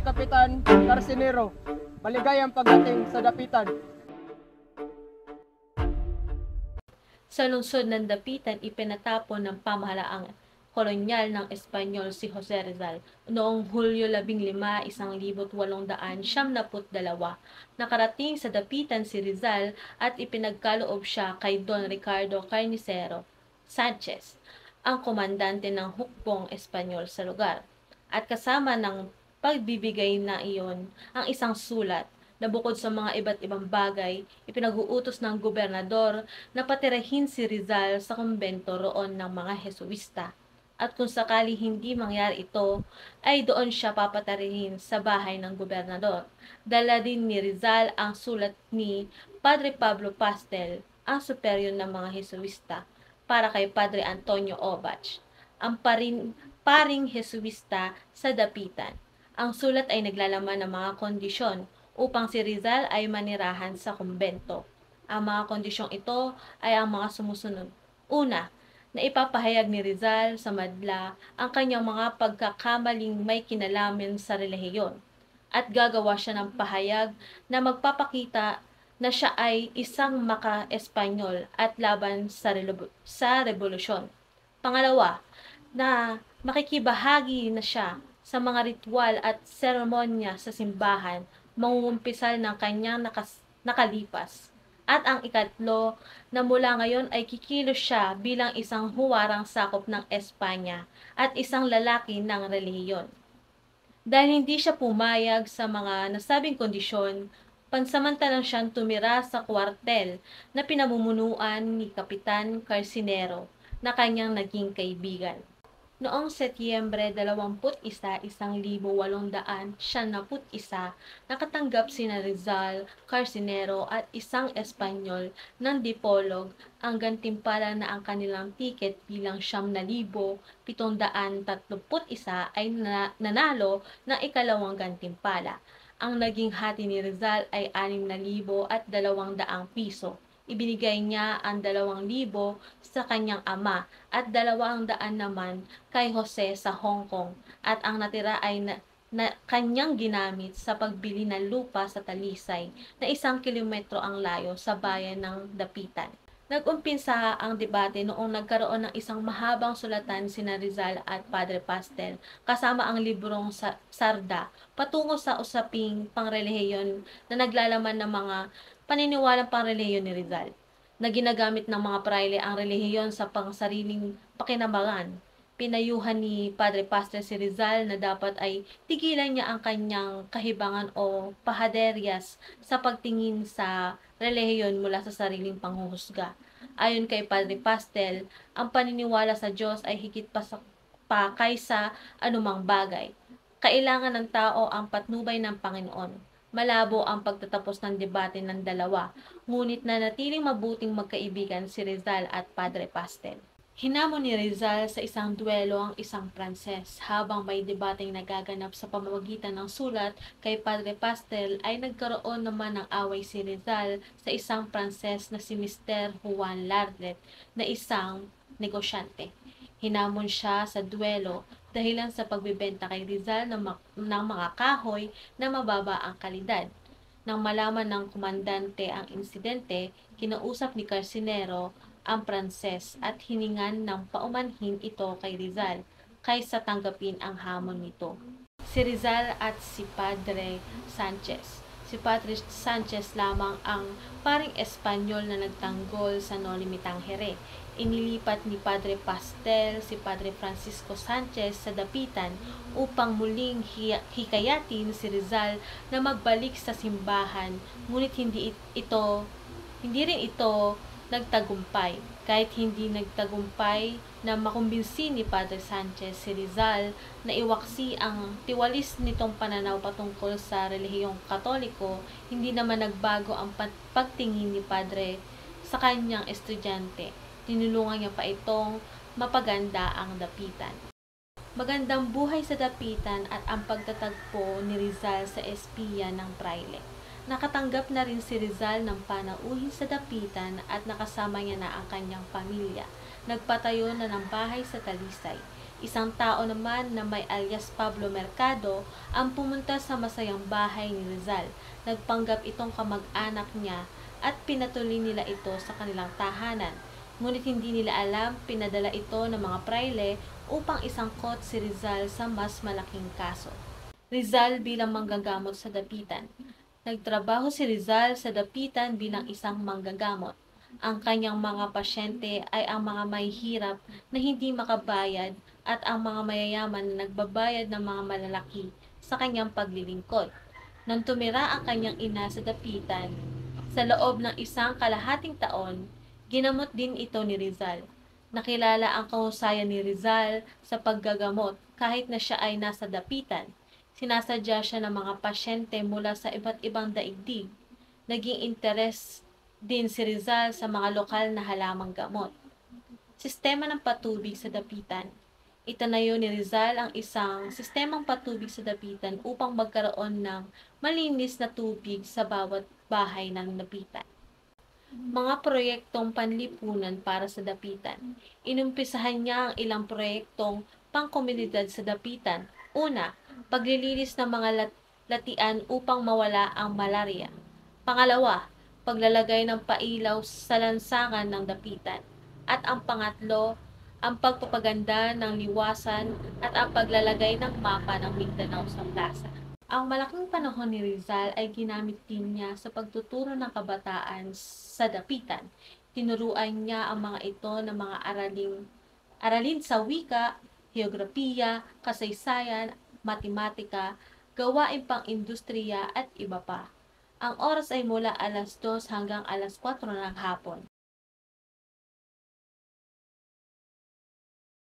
si Kapitan Carcinero. Maligayang pagdating sa dapitan. Sa lungsod ng Dapitan, ipinatapon ng pamahalaang kolonyal ng Espanyol si Jose Rizal noong Hulyo 15, 1872. Nakarating sa Dapitan si Rizal at ipinagkaloob siya kay Don Ricardo Carnicero Sanchez, ang komandante ng hukbong Espanyol sa lugar. At kasama ng pagbibigay na iyon ang isang sulat na bukod sa mga iba't ibang bagay, ipinag-uutos ng gobernador na patirahin si Rizal sa kumbento roon ng mga Jesuista. At kung sakali hindi mangyari ito, ay doon siya papatarihin sa bahay ng gobernador. Dala din ni Rizal ang sulat ni Padre Pablo Pastel, ang superior ng mga Jesuista, para kay Padre Antonio Obach, ang paring Jesuista sa Dapitan. Ang sulat ay naglalaman ng mga kondisyon upang si Rizal ay manirahan sa kumbento. Ang mga kondisyong ito ay ang mga sumusunod. Una, na ipapahayag ni Rizal sa madla ang kanyang mga pagkakamaling may kinalaman sa relihiyon at gagawa siya ng pahayag na magpapakita na siya ay isang maka-Espanyol at laban sa revolusyon. Pangalawa, na makikibahagi na siya sa mga ritual at seremonya sa simbahan mangungumpisal ng kanyang nakalipas. At ang ikatlo, na mula ngayon ay kikilos siya bilang isang huwarang sakop ng Espanya at isang lalaki ng relihiyon. Dahil hindi siya pumayag sa mga nasabing kondisyon, pansamantalang siyang tumira sa kwartel na pinamumunuan ni Kapitan Carcinero na kanyang naging kaibigan. Noong Setyembre 21, 1891, nakatanggap sina Rizal, Carcinero at isang Espanyol ng Dipolog ang gantimpala na ang kanilang tiket bilang 9,731 ay nanalo ng ikalawang gantimpala. Ang naging hati ni Rizal ay 6,200 piso. Ibinigay niya ang 2,000 sa kanyang ama at 200 naman kay Jose sa Hong Kong at ang natira ay na kanyang ginamit sa pagbili ng lupa sa Talisay na 1 kilometro ang layo sa bayan ng Dapitan. Nag-umpisa ang debate noong nagkaroon ng isang mahabang sulatan sina Rizal at Padre Pastel kasama ang librong Sarda patungo sa usaping pangrelihiyon na naglalaman ng mga paniniwalang pangrelihiyon ni Rizal, na ginagamit ng mga praile ang relihiyon sa pangsariling pakinabangan. Pinayuhan ni Padre Pastel si Rizal na dapat ay tigilan niya ang kanyang kahibangan o pahaderyas sa pagtingin sa relihiyon mula sa sariling panghuhusga. Ayon kay Padre Pastel, ang paniniwala sa Diyos ay higit pa kaysa anumang bagay. Kailangan ng tao ang patnubay ng Panginoon. Malabo ang pagtatapos ng debate ng dalawa, ngunit nanatiling mabuting magkaibigan si Rizal at Padre Pastel. Hinamon ni Rizal sa isang duelo ang isang Pranses. Habang may debateng nagaganap sa pamamagitan ng sulat kay Padre Pastel ay nagkaroon naman ng away si Rizal sa isang Pranses na si Mr. Juan Lardet na isang negosyante. Hinamon siya sa duelo dahilan sa pagbebenta kay Rizal ng mga kahoy na mababa ang kalidad. Nang malaman ng komandante ang insidente, kinausap ni Carcinero ang Pranses at hiningan ng paumanhin ito kay Rizal kaysa tanggapin ang hamon nito. Si Rizal at si Padre Sanchez. Si Padre Sanchez lamang ang paring Espanyol na nagtanggol sa Noli Me Tangere. Inilipat ni Padre Pastel si Padre Francisco Sanchez sa Dapitan upang muling hikayatin si Rizal na magbalik sa simbahan, ngunit hindi rin ito nagtagumpay. Kahit hindi nagtagumpay na makumbinsi ni Padre Sanchez si Rizal na iwaksi ang tiwalis nitong pananaw patungkol sa relihiyong Katoliko, hindi naman nagbago ang pagtingin ni Padre sa kanyang estudyante. Tinulungan niya pa itong mapaganda ang Dapitan. Magandang buhay sa Dapitan at ang pagtatagpo ni Rizal sa espiya ng praile. Nakatanggap na rin si Rizal ng panauhin sa Dapitan at nakasama niya na ang kanyang pamilya. Nagpatayo na ng bahay sa Talisay. Isang tao naman na may alias Pablo Mercado ang pumunta sa masayang bahay ni Rizal. Nagpanggap itong kamag-anak niya at pinatuloy nila ito sa kanilang tahanan. Ngunit hindi nila alam, pinadala ito ng mga prayle upang isangkot si Rizal sa mas malaking kaso. Rizal bilang manggagamot sa dapitan. Nagtrabaho si Rizal sa dapitan bilang isang manggagamot. Ang kanyang mga pasyente ay ang mga mahihirap na hindi makabayad at ang mga mayayaman na nagbabayad ng mga malalaki sa kanyang paglilingkod. Nang tumira ang kanyang ina sa dapitan, sa loob ng isang kalahating taon, ginamot din ito ni Rizal. Nakilala ang kahusayan ni Rizal sa paggagamot kahit na siya ay nasa dapitan. Sinasadya siya ng mga pasyente mula sa iba't ibang daigdig. Naging interes din si Rizal sa mga lokal na halamang gamot. Sistema ng patubig sa dapitan. Itinayo ni Rizal ang isang sistemang patubig sa dapitan upang magkaroon ng malinis na tubig sa bawat bahay ng dapitan. Mga proyektong panlipunan para sa dapitan. Inumpisahan niya ang ilang proyektong pangkomunidad sa dapitan. Una, paglilinis ng mga latian upang mawala ang malaria. Pangalawa, paglalagay ng pailaw sa lansangan ng dapitan. At ang pangatlo, ang pagpapaganda ng liwasan at ang paglalagay ng mapa ng Mindanao sa plaza. Ang malaking panahon ni Rizal ay ginamit din niya sa pagtuturo ng kabataan sa dapitan. Tinuruan niya ang mga ito ng mga aralin sa wika, heograpiya, kasaysayan, matematika, gawain pang-industriya at iba pa. Ang oras ay mula alas 2 hanggang alas 4 ng hapon.